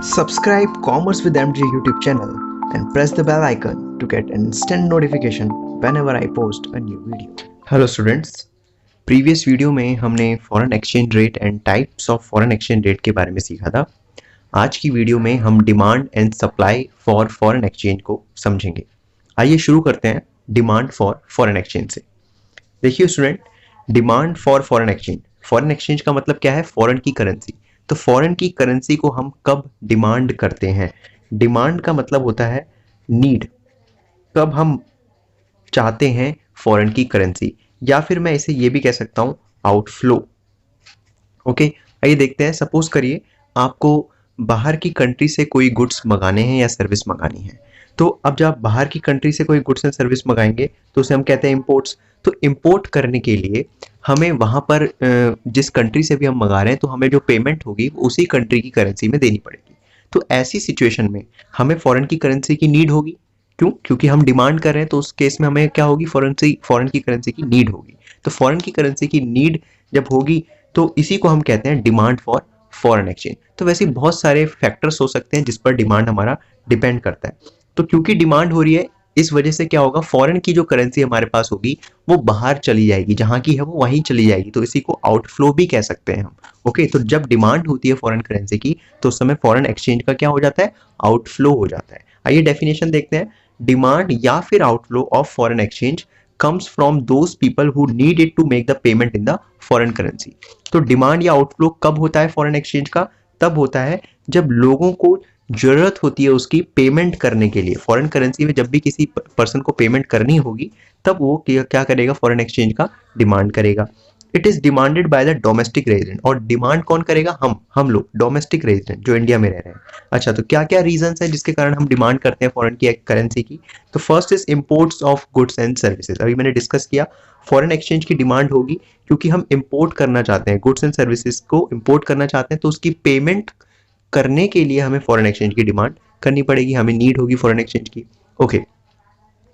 Subscribe Commerce with MJ YouTube channel and press the bell icon to get instant notification whenever I post a new video. Hello students, previous video में हमने foreign exchange rate and types of foreign exchange rate के बारे में सीखा था। आज की video में हम demand and supply for foreign exchange को समझेंगे। आइए शुरू करते हैं डिमांड फॉर फॉरेन एक्सचेंज से। देखिए student, demand for foreign exchange का मतलब क्या है? फॉरेन की करेंसी। तो फॉरेन की करेंसी को हम कब डिमांड करते हैं? डिमांड का मतलब होता है नीड, कब हम चाहते हैं फॉरेन की करेंसी, या फिर मैं इसे ये भी कह सकता हूं आउटफ्लो। ओके, आइए देखते हैं। सपोज करिए आपको बाहर की कंट्री से कोई गुड्स मंगाने हैं या सर्विस मंगानी है। तो अब जब बाहर की कंट्री से कोई गुड्स एंड सर्विस मंगाएंगे तो उसे हम कहते हैं इंपोर्ट्स। तो इंपोर्ट करने के लिए हमें वहाँ पर जिस कंट्री से भी हम मंगा रहे हैं तो हमें जो पेमेंट होगी उसी कंट्री की करेंसी में देनी पड़ेगी। तो ऐसी सिचुएशन में हमें फॉरेन की करेंसी की नीड होगी। क्यों? क्योंकि हम डिमांड कर रहे हैं, तो उस केस में हमें क्या होगी? फॉरेन की करेंसी की नीड होगी। तो फॉरेन की करेंसी की नीड जब होगी तो इसी को हम कहते हैं डिमांड फॉर फॉरेन एक्सचेंज। तो वैसे बहुत सारे फैक्टर्स हो सकते हैं जिस पर डिमांड हमारा डिपेंड करता है। तो क्योंकि डिमांड हो रही है, इस वजह से क्या होगा? फॉरेन की जो करेंसी हमारे पास होगी वो बाहर चली जाएगी, जहां की है वो वहीं चली जाएगी। तो इसी को आउटफ्लो भी कह सकते हैं हम। ओके, तो जब डिमांड होती है फॉरेन करेंसी की तो उस समय फॉरेन एक्सचेंज का क्या हो जाता है? आउटफ्लो हो जाता है। आइए डेफिनेशन देखते हैं। डिमांड या फिर outflow of foreign exchange comes from those people who need it to make the payment in the foreign currency। तो डिमांड या आउटफ्लो कब होता है फॉरेन एक्सचेंज का? तब होता है जब लोगों को जरूरत होती है उसकी पेमेंट करने के लिए। फॉरेन करेंसी में जब भी किसी पर्सन को पेमेंट करनी होगी तब वो क्या करेगा? फॉरेन एक्सचेंज का डिमांड करेगा। It is demanded by the domestic resident. और डिमांड कौन करेगा? हम लोग, डोमेस्टिक रेजिडेंट जो इंडिया में रह रहे हैं। अच्छा, तो क्या क्या रीजंस है जिसके कारण हम डिमांड करते हैं फॉरेन की करेंसी की? तो first is imports of goods and services. अभी मैंने डिस्कस किया, फॉरेन एक्सचेंज की डिमांड होगी क्योंकि हम इंपोर्ट करना चाहते हैं, गुड्स एंड सर्विसेज को इंपोर्ट करना चाहते हैं। तो उसकी पेमेंट करने के लिए हमें फॉरेन एक्सचेंज की डिमांड करनी पड़ेगी, हमें नीड होगी फॉरेन एक्सचेंज की। ओके,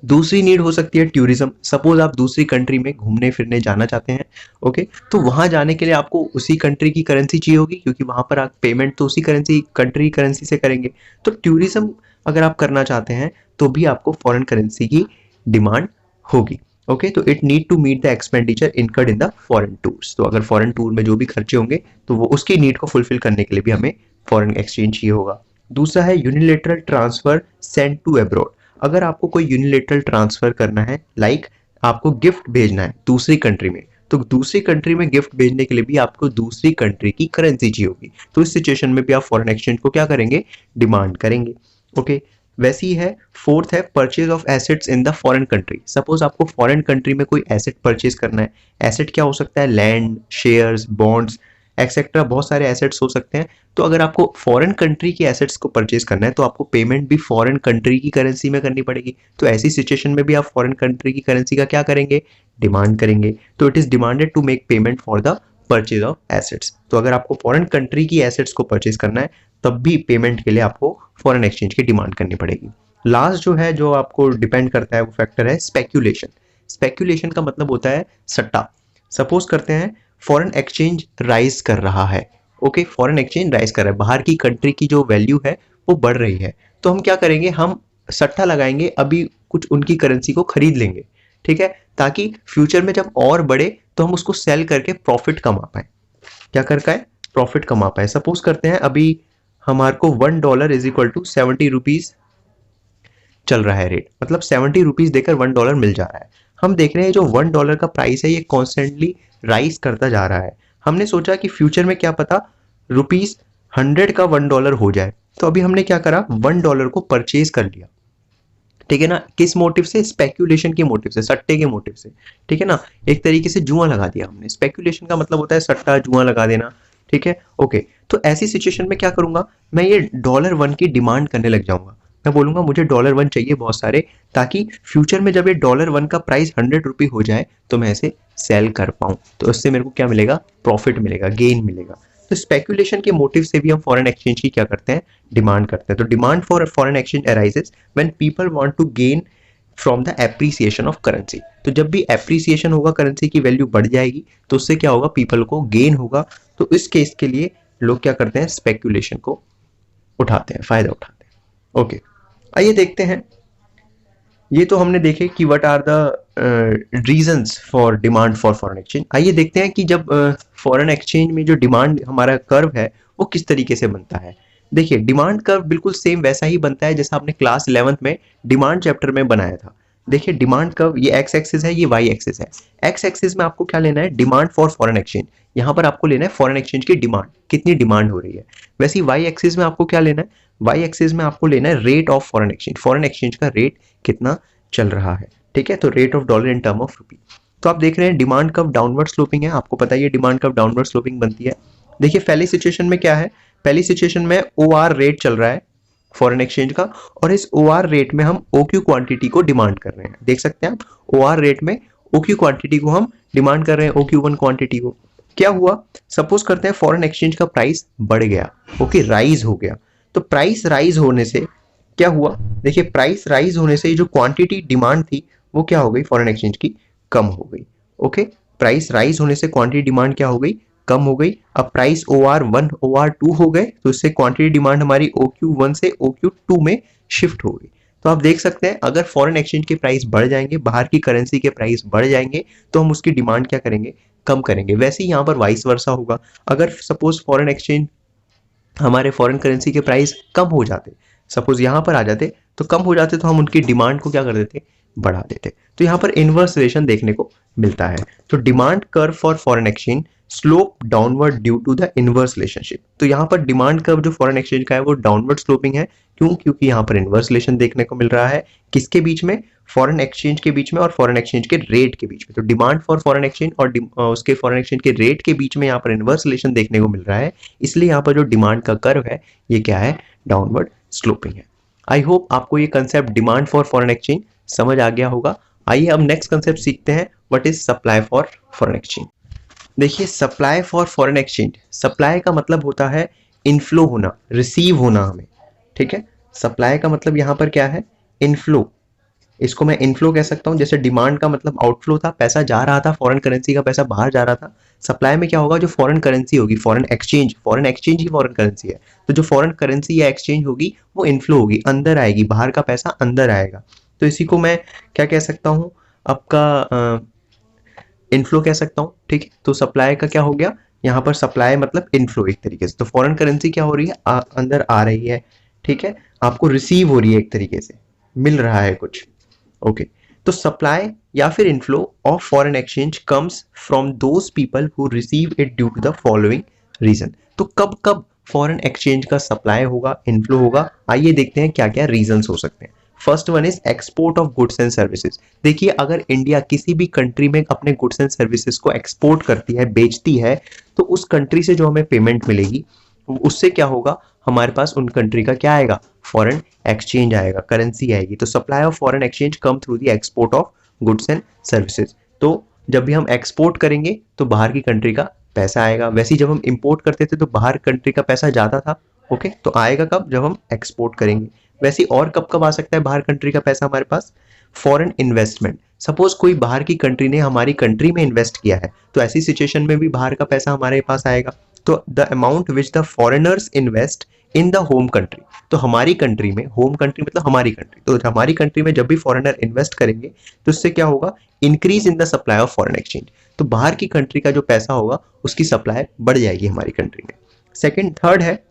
दूसरी नीड हो सकती है टूरिज्म। सपोज आप दूसरी कंट्री में घूमने फिरने जाना चाहते हैं। ओके, तो वहां जाने के लिए आपको उसी कंट्री की करेंसी चाहिए होगी क्योंकि वहां पर आप पेमेंट तो उसी कंट्री करेंसी से करेंगे। तो टूरिज्म अगर आप करना चाहते हैं तो भी आपको फॉरेन करेंसी की डिमांड होगी। ओके, तो it need to meet the expenditure incurred in the foreign tours. तो अगर फॉरेन टूर में जो भी खर्चे होंगे तो वो उसकी नीड को फुलफिल करने के लिए भी हमें फॉरेन एक्सचेंज चाहिए होगा। दूसरा है unilateral transfer send to abroad. अगर आपको कोई यूनिलेटरल ट्रांसफर करना है, लाइक आपको गिफ्ट भेजना है दूसरी कंट्री में, तो दूसरी कंट्री में गिफ्ट भेजने के लिए भी आपको दूसरी कंट्री की करेंसी चाहिए होगी। तो इस सिचुएशन में भी आप फॉरेन एक्सचेंज को क्या करेंगे? डिमांड करेंगे। ओके, वैसी है। फोर्थ है purchase of assets in the foreign country. Suppose आपको फॉरेन कंट्री में कोई एसेट परचेज करना है। एसेट क्या हो सकता है? लैंड, शेयर्स, बॉन्ड्स एक्सेट्रा, बहुत सारे एसेट्स हो सकते हैं। तो अगर आपको फॉरेन कंट्री के एसेट्स को परचेज करना है तो आपको पेमेंट भी फॉरेन कंट्री की करेंसी में करनी पड़ेगी। तो ऐसी सिचुएशन में भी आप फॉरेन कंट्री की करेंसी का क्या करेंगे? डिमांड करेंगे। तो it is demanded to make payment for the purchase of assets. तो अगर आपको फॉरेन कंट्री की एसेट्स को परचेज करना है तब भी पेमेंट के लिए आपको फॉरेन एक्सचेंज की डिमांड करनी पड़ेगी। लास्ट जो है, जो आपको डिपेंड करता है, वो फैक्टर है स्पेक्यूलेशन। स्पेक्यूलेशन का मतलब होता है सट्टा। सपोज करते हैं फॉरेन एक्सचेंज राइज कर रहा है। ओके, फॉरेन एक्सचेंज राइज कर रहा है, बाहर की कंट्री की जो वैल्यू है वो बढ़ रही है। तो हम क्या करेंगे? हम सट्टा लगाएंगे, अभी कुछ उनकी करेंसी को खरीद लेंगे, ठीक है, ताकि फ्यूचर में जब और बढ़े तो हम उसको सेल करके प्रॉफिट कमा पाए। क्या कर पाए? प्रॉफिट कमा पाए। सपोज करते हैं अभी हमारे को $1 इज इक्वल टू 70 रुपीज चल रहा है रेट, मतलब 70 रुपीज देकर $1 मिल जा रहा है। हम देख रहे हैं जो $1 का प्राइस है ये कॉन्स्टेंटली राइज करता जा रहा है। हमने सोचा कि फ्यूचर में क्या पता ₹100 का $1 हो जाए। तो अभी हमने क्या करा? $1 को परचेज कर लिया, ठीक है ना। किस मोटिव से? स्पेक्यूलेशन के मोटिव से, सट्टे के मोटिव से, ठीक है ना। एक तरीके से जुआ लगा दिया हमने। स्पेक्यूलेशन का मतलब होता है सट्टा, जुआ लगा देना, ठीक है। ओके, तो ऐसी सिचुएशन में क्या करूंगा? मैं ये $1 की डिमांड करने लग जाऊंगा। मैं बोलूंगा मुझे $1 चाहिए बहुत सारे, ताकि फ्यूचर में जब ये $1 का प्राइस 100 रुपये हो जाए तो मैं इसे सेल कर पाऊं। तो इससे मेरे को क्या मिलेगा? प्रॉफिट मिलेगा, गेन मिलेगा। तो स्पेक्यूलेशन के मोटिव से भी हम फॉरेन एक्सचेंज की क्या करते हैं? डिमांड करते हैं। तो demand for foreign exchange arises when people want to gain from the appreciation of currency. तो जब भी एप्रिसिएशन होगा, करेंसी की वैल्यू बढ़ जाएगी, तो उससे क्या होगा? पीपल को गेन होगा। तो इस केस के लिए लोग क्या करते हैं? स्पेक्यूलेशन को उठाते हैं, फायदा उठाते हैं। ओके, आइए देखते हैं। ये तो हमने देखे कि what are the reasons for demand for foreign exchange. आइए देखते हैं कि जब फॉरेन एक्सचेंज में जो डिमांड हमारा कर्व है वो किस तरीके से बनता है। देखिए, डिमांड कर्व बिल्कुल सेम वैसा ही बनता है जैसा आपने क्लास 11th में डिमांड चैप्टर में बनाया था। देखिए, डिमांड कर्व, ये एक्स एक्सिस है, ये वाई एक्सिस है। एक्स एक्सिस में आपको क्या लेना है, डिमांड फॉर फॉरेन एक्सचेंज। यहाँ पर आपको लेना है फॉरेन एक्सचेंज की डिमांड, कितनी डिमांड हो रही है। वैसे ही वाई एक्सिस में आपको क्या लेना है, वाई एक्सिस में आपको लेना है रेट ऑफ फॉरेन एक्सचेंज का रेट कितना चल रहा है। ठीक है, तो rate of dollar in term of rupee. तो आप देख रहे हैं डिमांड कर्व डाउनवर्ड स्लोपिंग है, आपको पता ही है डिमांड कर्व डाउनवर्ड स्लोपिंग बनती है। देखिए, पहली सिचुएशन में क्या है, पहली सिचुएशन में OR रेट चल रहा है फॉरेन एक्सचेंज का, और इस OR रेट में हम OQ क्वांटिटी को डिमांड कर रहे हैं। देख सकते हैं आप, OR रेट में OQ क्वांटिटी को हम डिमांड कर रहे हैं, OQ1 क्वांटिटी को। क्या हुआ, सपोज करते हैं फॉरेन एक्सचेंज का प्राइस बढ़ गया, ओके, राइज हो गया। तो प्राइस राइज होने से क्या हुआ, देखिए, प्राइस राइज होने से जो क्वांटिटी डिमांड थी वो क्या हो गई, फॉरेन एक्सचेंज की कम हो गई। ओके, प्राइस राइज होने से क्वांटिटी डिमांड क्या हो गई, कम हो गई। अब प्राइस OR1 OR2 हो गए, तो इससे क्वांटिटी डिमांड हमारी OQ1 से OQ2 में शिफ्ट हो गई। तो आप देख सकते हैं, अगर फॉरेन एक्सचेंज के प्राइस बढ़ जाएंगे, बाहर की करेंसी के प्राइस बढ़ जाएंगे, तो हम उसकी डिमांड क्या करेंगे, कम करेंगे। वैसे ही यहाँ पर वाइस वर्सा होगा। अगर सपोज फॉरेन एक्सचेंज, हमारे फॉरेन करेंसी के प्राइस कम हो जाते, सपोज यहाँ पर आ जाते, तो कम हो जाते, तो हम उनकी डिमांड को क्या कर देते, बढ़ा देते। तो यहाँ पर इनवर्स रिलेशन देखने को मिलता है। तो demand curve for foreign exchange slope downward due to the inverse relationship. तो यहाँ पर डिमांड कर्व जो फॉरेन एक्सचेंज का है वो डाउनवर्ड स्लोपिंग है। क्यों, क्योंकि यहाँ पर इनवर्स रिलेशन देखने को मिल रहा है, किसके बीच में, फॉरेन एक्सचेंज के बीच में और फॉरेन एक्सचेंज के रेट के बीच में। तो डिमांड फॉर फॉरेन एक्सचेंज और उसके फॉरेन एक्सचेंज के रेट के बीच में यहाँ पर इनवर्स रिलेशन देखने को मिल रहा है। इसलिए यहाँ पर जो डिमांड का कर्व है ये क्या है, डाउनवर्ड स्लोपिंग है। आई होप आपको ये concept demand for foreign exchange समझ आ गया होगा। आइए अब नेक्स्ट कंसेप्ट सीखते हैं, what is supply for foreign exchange. देखिए, supply for foreign exchange, supply का मतलब होता है इनफ्लो होना, रिसीव होना हमें। ठीक है, सप्लाई का मतलब यहाँ पर क्या है, इनफ्लो। इसको मैं इनफ्लो कह सकता हूँ। जैसे डिमांड का मतलब आउटफ्लो था, पैसा जा रहा था, फॉरेन करेंसी का पैसा बाहर जा रहा था। सप्लाई में क्या होगा, जो फॉरेन करेंसी होगी, फॉरेन एक्सचेंज ही फॉरेन करेंसी है, तो जो फॉरेन करेंसी या एक्सचेंज होगी वो इनफ्लो होगी, अंदर आएगी, बाहर का पैसा अंदर आएगा। तो इसी को मैं क्या कह सकता हूँ, आपका इनफ्लो कह सकता हूँ। ठीक है, तो सप्लाई का क्या हो गया, यहाँ पर सप्लाई मतलब इनफ्लो एक तरीके से। तो फॉरेन करेंसी क्या हो रही है, अंदर आ रही है। ठीक है, आपको रिसीव हो रही है, एक तरीके से मिल रहा है कुछ। ओके, तो सप्लाई या फिर inflow of foreign exchange comes from those people who receive it due to the following reason. तो कब कब फॉरेन एक्सचेंज का सप्लाई होगा, इनफ्लो होगा, आइए देखते हैं क्या क्या रीजंस हो सकते हैं। First one is export of goods and services. देखिए, अगर इंडिया किसी भी कंट्री में अपने गुड्स एंड सर्विसेज को एक्सपोर्ट करती है, बेचती है, तो उस कंट्री से जो हमें पेमेंट मिलेगी उससे क्या होगा, हमारे पास उन कंट्री का क्या आएगा, फॉरेन एक्सचेंज आएगा, करेंसी आएगी। तो supply of foreign exchange come through the export of goods and services. तो जब भी हम एक्सपोर्ट करेंगे तो बाहर की कंट्री का पैसा आएगा। वैसे ही जब हम इंपोर्ट करते थे तो बाहर कंट्री का पैसा जाता था। ओके, तो आएगा कब, जब हम एक्सपोर्ट करेंगे। वैसे ही और कब कब आ सकता है बाहर कंट्री का पैसा हमारे पास, फॉरेन इन्वेस्टमेंट। सपोज कोई बाहर की कंट्री ने हमारी कंट्री में इन्वेस्ट किया है, तो ऐसी सिचुएशन में भी बाहर का पैसा हमारे पास आएगा। तो the amount which the foreigners invest in the home country. तो हमारी कंट्री में, होम कंट्री मतलब हमारी कंट्री, तो हमारी कंट्री में जब भी फॉरेनर इन्वेस्ट करेंगे तो इससे क्या होगा, increase in the supply of foreign exchange. तो बाहर की कंट्री का जो पैसा होगा उसकी सप्लाई बढ़ जाएगी हमारी कंट्री में। सेकंड, थर्ड है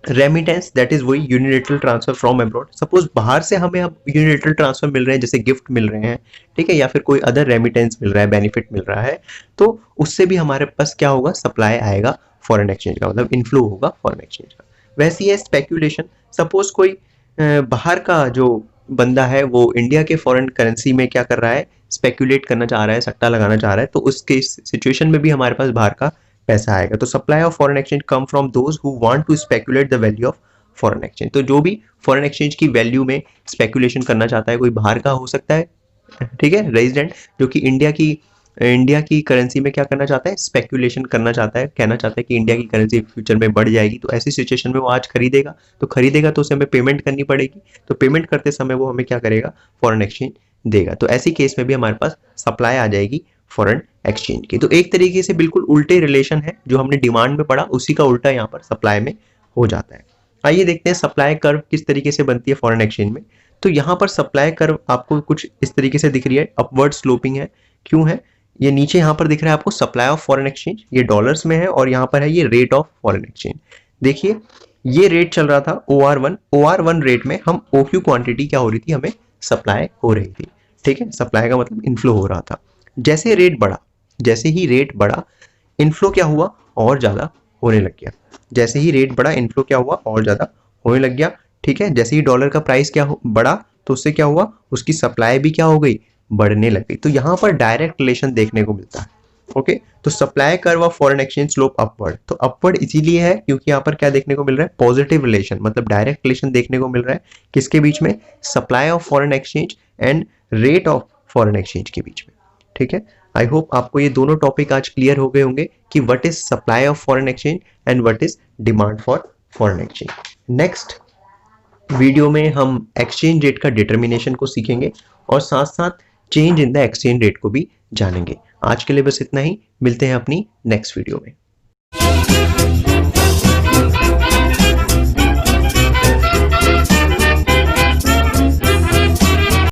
रेमिटेंस, दैट इज वही unilateral transfer from abroad. Suppose बाहर से हमें अब यूनिलेटरल ट्रांसफर मिल रहे हैं, जैसे गिफ्ट मिल रहे हैं, ठीक है, या फिर कोई अदर रेमिटेंस मिल रहा है, बेनिफिट मिल रहा है, तो उससे भी हमारे पास क्या होगा, सप्लाई आएगा फॉरेन एक्सचेंज का, मतलब इनफ्लो होगा फॉरेन एक्सचेंज का। वैसे ही है स्पेक्यूलेशन। सपोज कोई बाहर का जो बंदा है वो इंडिया के फॉरेन करेंसी में क्या कर रहा है, स्पेक्यूलेट करना चाह रहा है, सट्टा लगाना चाह रहा है, तो उसके सिचुएशन में भी हमारे पास बाहर का पैसा आएगा। तो supply of foreign exchange come from those who want to speculate the value of foreign exchange. तो जो भी फॉरेन एक्सचेंज की वैल्यू में स्पेक्यूलेशन करना चाहता है, कोई बाहर का हो सकता है, ठीक है, रेजिडेंट, जो कि इंडिया की करेंसी में क्या करना चाहता है, स्पेक्यूलेशन करना चाहता है, कहना चाहता है कि इंडिया की करेंसी फ्यूचर में बढ़ जाएगी। तो ऐसी सिचुएशन में वो आज खरीदेगा, तो उसे हमें पेमेंट करनी पड़ेगी। तो पेमेंट करते समय वो हमें क्या करेगा, फॉरेन एक्सचेंज देगा। तो ऐसी केस में भी हमारे पास सप्लाई आ जाएगी फॉरेन एक्सचेंज की। तो एक तरीके से बिल्कुल उल्टे रिलेशन है, जो हमने डिमांड में पढ़ा उसी का उल्टा यहाँ पर सप्लाई में हो जाता है। आइए देखते हैं सप्लाई कर्व किस तरीके से बनती है फॉरेन एक्सचेंज में। तो यहाँ पर सप्लाई कर्व आपको कुछ इस तरीके से दिख रही है, अपवर्ड स्लोपिंग है। क्यों है? ये नीचे यहाँ पर दिख रहा है आपको सप्लाई ऑफ फॉरेन एक्सचेंज, ये डॉलर्स में है, और यहाँ पर है ये रेट ऑफ फॉरेन एक्सचेंज। देखिए ये रेट चल रहा था OR1 रेट में हम OQ क्वांटिटी क्या हो रही थी, हमें सप्लाई हो रही थी। ठीक है, सप्लाई का मतलब इनफ्लो हो रहा था। जैसे ही रेट बढ़ा इनफ्लो क्या हुआ, और ज्यादा होने लग गया। जैसे ही रेट बढ़ा इनफ्लो क्या हुआ, और ज्यादा होने लग गया। ठीक है, जैसे ही डॉलर का प्राइस बढ़ा तो उससे क्या हुआ, उसकी सप्लाई भी क्या हो गई, बढ़ने लग गई। तो यहाँ पर डायरेक्ट रिलेशन देखने को मिलता है। ओके, तो supply curve of foreign exchange slope upward, तो अपवर्ड इसीलिए है क्योंकि यहाँ पर क्या देखने को मिल रहा है, पॉजिटिव रिलेशन, मतलब डायरेक्ट रिलेशन देखने को मिल रहा है किसके बीच में, supply of foreign exchange and rate of foreign exchange के बीच में। ठीक है, आई होप आपको ये दोनों टॉपिक आज क्लियर हो गए होंगे कि what is supply of foreign exchange and what is demand for foreign exchange. Next video में हम एक्सचेंज रेट का डिटर्मिनेशन को सीखेंगे और साथ साथ change in the exchange rate को भी जानेंगे। आज के लिए बस इतना ही, मिलते हैं अपनी नेक्स्ट वीडियो में।